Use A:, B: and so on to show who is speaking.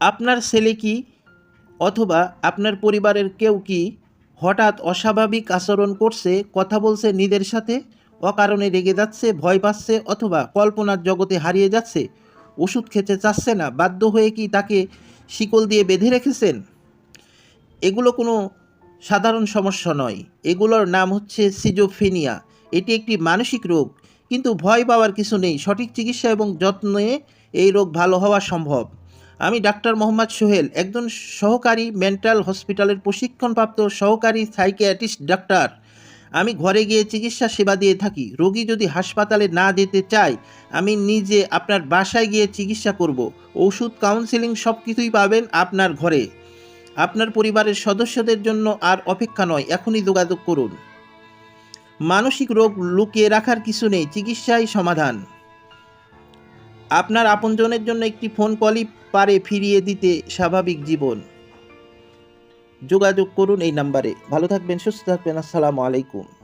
A: আপনার ছেলে কি অথবা আপনার পরিবারের কেউ কি হঠাৎ অস্বাভাবিক আচরণ করছে, কথা বলছে নিজের সাথে, অকারণে রেগে যাচ্ছে, ভয় পাচ্ছে অথবা কল্পনার জগতে হারিয়ে যাচ্ছে, ওষুধ খেতে চাচ্ছে না, বাধ্য হয়ে কি তাকে শিকল দিয়ে বেঁধে রেখেছেন? এগুলো কোনো সাধারণ সমস্যা নয়, এগুলোর নাম হচ্ছে সিজোফ্রেনিয়া। এটি একটি মানসিক রোগ, কিন্তু ভয় পাওয়ার কিছু নেই। সঠিক চিকিৎসা এবং যত্নে এই রোগ ভালো হওয়া সম্ভব। আমি ডাক্তার মোহাম্মদ সোহেল, একজন সহকারী মেন্টাল হসপিটালের প্রশিক্ষণপ্রাপ্ত সহকারী সাইকিয়াট্রিস্ট ডাক্তার। আমি ঘরে গিয়ে চিকিৎসা সেবা দিয়ে থাকি। রোগী যদি হাসপাতালে না যেতে চায়, আমি নিজে আপনার বাসায় গিয়ে চিকিৎসা করব। ওষুধ, কাউন্সেলিং সব কিছুই পাবেন আপনার ঘরে। আপনার পরিবারের সদস্যদের জন্য আর অপেক্ষা নয়, এখনই যোগাযোগ করুন। মানসিক রোগ লুকিয়ে রাখার কিছু নেই, চিকিৎসাই সমাধান। আপনার আপনজনের জন্য একটি ফোন কলই পারে ফিরিয়ে দিতে স্বাভাবিক জীবন। যোগাযোগ করুন এই নাম্বারে। ভালো থাকবেন, সুস্থ থাকবেন। আসসালামু আলাইকুম।